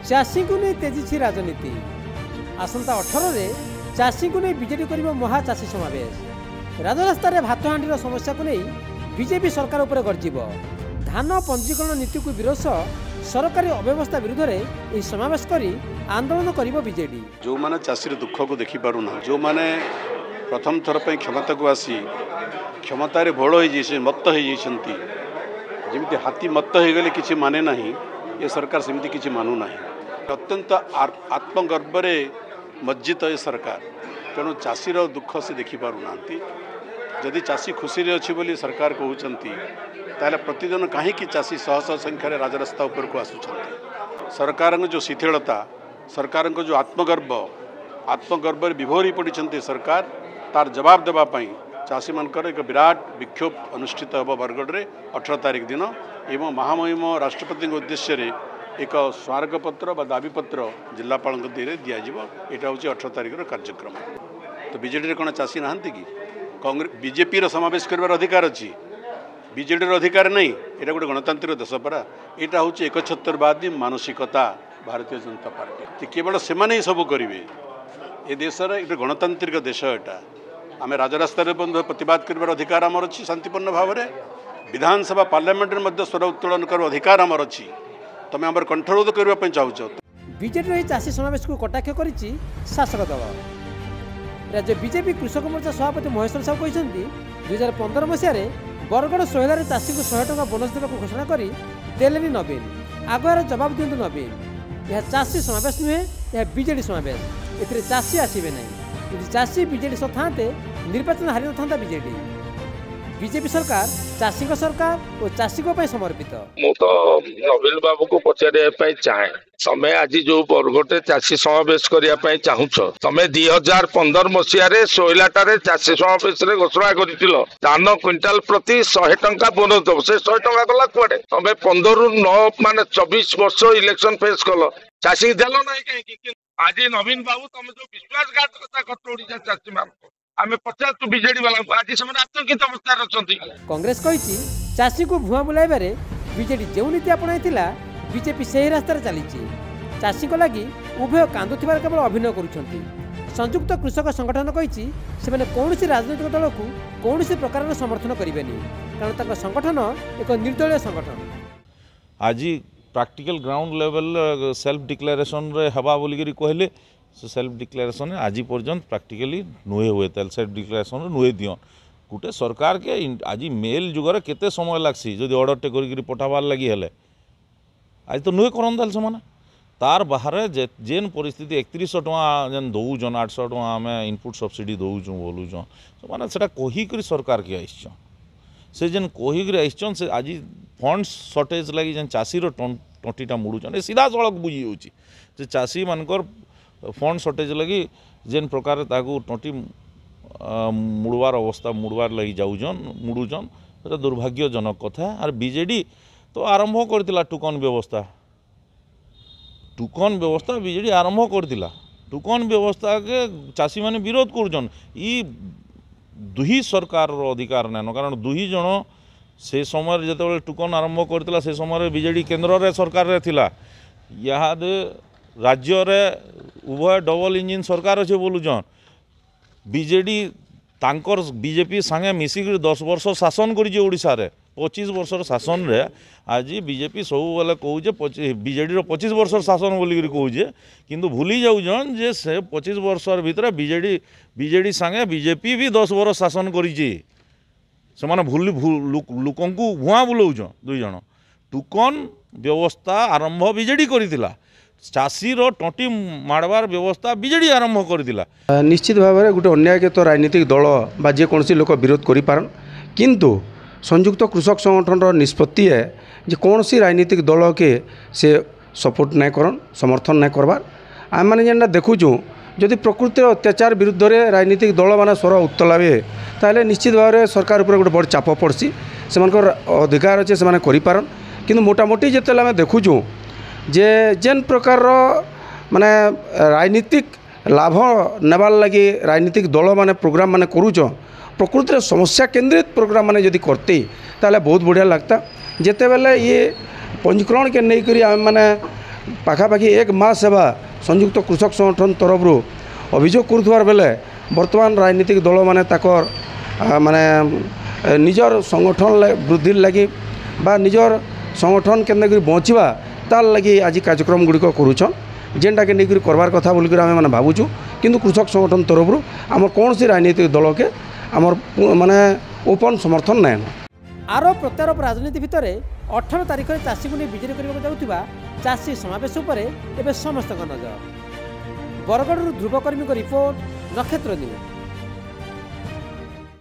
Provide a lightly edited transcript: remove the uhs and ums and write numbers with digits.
चाषी को नहीं तेजी राजनीति आसंता 18 रे चाषी को नहीं बीजेपी कर महा चाषी समावेश राजरास्तार भात हांडीर समस्या को नहीं बीजेपी सरकार उपर गर्जिब धान पंजीकरण नीति को विरोध सरकारी अव्यवस्था विरुद्ध में समावेश करी आंदोलन करिबो बीजेडी। जो माने चाषी दुख को देखि पारुना जो माने प्रथम थर पे क्षमता को आसी क्षमतार भोल हो मत होती जमी हाथी मत हो गले किसी माने ना ये सरकार सेमती किसी मानु ना अत्यंत आत्मगर्व मज्जित ये सरकार तेणु चाषीर दुख से देखिपारूना जदि चाषी खुशी अच्छी बोली सरकार कहते ताले प्रतिदिन कहीं चाषी शह शह संख्यार राजरास्ता उपर को आसुंच सरकार जो शिथिलता सरकार जो आत्मगर्व विभोरी पड़ी सरकार तार जवाब देवाई चाषी मानकर एक विराट विक्षोभ अनुष्ठित होब बरगढ़ में 18 तारिख दिन एवं महामहिम राष्ट्रपति उद्देश्य एक स्मारकपत्र बा दाबीपत्र जिलापाल दिज्व यहाँ हूँ 18 तारिखर कार्यक्रम। तो बीजेडी कौन चाषी नहांती कि कांग्रेस बीजेपी समावेश कर अधिकार अच्छी बीजेडी अधिकार नहीं यहाँ गोटे गणतांत्रिक देश परा यहाँ हूँ एकछत्रवादी मानसिकता भारतीय जनता पार्टी केवल से ही सब करेंगे ये देश एक गणतांत्रिक देश यहाँ आम राजरास्त प्रतिवाद कर अधिकार आमर अच्छी शांतिपूर्ण भाव में विधानसभा पार्लियामेंट में स्वर उत्तोलन कर अधिकार आमर अच्छी तुम आम कंठरोध करने चाहूच। बीजेडी चाषी समावेश को कटाक्ष कर शासक दल राज्य बीजेपी कृषक मोर्चा सभापति महेश्वर साहू कहते 2015 मसीह बरगढ़ सोहेलार चाषी को 100 टଙ୍କା बोनस देवा घोषणा कर देले नवीन आगुआर जवाब दिंतु नवीन यह चाषी समावेश नुहे यह बीजेडी समावेश ए चाषी आसवे ना यदि चाषी बीजेडी सह था निर्वाचन हारि न था बीजेडी बीजेपी सरकार चाषी सरकार और चाषी समर्पित। मु तो नवीन बाबू को पचारे चाहे तमें आज जो बरगढ़ चाषी समावेश करने चाहूच तमें 2015 मसीह सोहलाटार चाषी समावेश घोषणा कर धान क्विंटाल प्रति 100 टଙ୍କା बोनस दब से 100 टଙ୍କା गला कुआडे तमें 15 ରୁ 9 माने 24 वर्ष इलेक्शन फेस कल चाषी देल ना कहीं आज नवीन बाबू तुम जो विश्वासघातकता करते ओडिशा चाषी मान आमे 50 बीजेडी वाला आज से आतंकित अवस्था कांग्रेस कही चाषी को भुआ बुलाइबारे बीजेडी जो नीति अपनाई बीजेपी से ही रास्तार चली चाषी को लगी उभय कांदुथिबार केवल अभिनय करुछंती। संयुक्त कृषक संगठन कही से कौन राजनैतिक दल को कौन प्रकार समर्थन करेंगे कारण संगठन एक निर्दलीय संगठन। आज practical ground level self declaration रे हवा बोलिकी कहले से सेल्फ डिक्लेरेशन आज पर्यंत प्रैक्टिकली नुहे हुए सेल्फ डिक्लेरेशन नुहे दियन गोटे सरकार के आज मेल जुगर केते समय लागसी जदि ऑर्डर टे करी पठाबार लगी हेले आज तो नुहे करन से माने तार बाहर जेन परिस्थिति 3100 टଙ୍କା जेन दौजन 800 टଙ୍କା आम इनपुट सब्सिडी दौचु बोलुचन माने सेटा कहीकरी सरकार के आइछन से जेन कहीकरी आइछन से आज फंड्स सर्टेज लगी जेन चाषीर टंटीटा मुड़ुचन ए सीधा सड़क बुझी होची जे चाषी मानकर फंड सर्टेज लगी जेन प्रकार ताकू टंटी मुड़वार अवस्था मुड़वार लगी जाऊन मुड़ुचन सेटा दुर्भाग्यजनक कथा। और बीजेडी तो आरंभ करतिला टुकन व्यवस्था बीजेडी आरंभ करतिला टुकन व्यवस्था के चाषी माने विरोध करुचन ई दुही सरकार अधिकार नाइन कारण दुही जन से समय जिते टुकन आरंभ करतिला से समय बीजेडी केन्द्र रे सरकार रे थिला याद राज्य रे उभय डबल इंजिन सरकार अच्छे बोलुचन बीजेडी तांकर बीजेपी सांगे मिसिक 10 वर्ष शासन करिजे ओडिशा रे 25 वर्षर शासन रे आज बीजेपी सब बेले कहे बीजेडी 25 वर्षर शासन बोलिक कहे किंतु भूली जाऊन जे से 25 वर्षर भितर बीजेडी सांगे बीजेपी भी 10 वर्ष शासन करिजे से माने भूल लोकन को भुआ बुलाउछन दुई जन टुकन व्यवस्था आरंभ बीजेडी करितिला चाषीर टंटी मारबार व्यवस्था बीजेडी आरंभ करथिला। निश्चित भाव में गोटे अन्याय के तो राजनीतिक दल बा जेकोसी लोक विरोध करिपारन किंतु संयुक्त कृषक संगठन निष्पत्ति है जे कौन सी राजनीतिक दल के से सपोर्ट नहीं करन समर्थन नहीं करबार आम मैंने जेनटा देखुचु जदि प्रकृतिर अत्याचार विरुद्ध रे राजनीतिक दल मान स्वर उत्तोलावे ताले निश्चित भाव में सरकार उपर गोटे बड़ चाप पड़सी से अधिकार अच्छे से करिपारन किंतु मोटामोटी जिते आम देखुचु जे जेन प्रकार माने राजनीतिक लाभ नेबार लगी राजनीतिक दल माने प्रोग्राम माने करूच प्रकृति समस्या केंद्रित प्रोग्राम माने जदि करते ताले बहुत बढ़िया लगता। जिते बेले ये पंजीकरण के नहीं करी आम माने पाखापाखि 1 मास सेवा संयुक्त कृषक संगठन तरफ अभियोग करुवार बेले वर्तमान राजनीतिक दल माने ताकर माने निजर संगठन वृद्धि लगी बा निजर संगठन के बचवा तार लगी आज कार्यक्रम गुड़िक करुछन जेनटा के नहीं करवार कथा बोलिक आम मैंने भावुँ किंतु कृषक संगठन तरफ आम कौन सी राजनीतिक दल के आमर माने ओपन समर्थन नाइन। आरोप प्रत्यारोप राजनीति भितर 18 तारिख में चाषी को नहीं विजेरी करने जाऊा चाषी समावेश उपर एवं समस्त नजर। बरगढ़ ध्रुवकर्मी रिपोर्ट नक्षत्र न्यूज।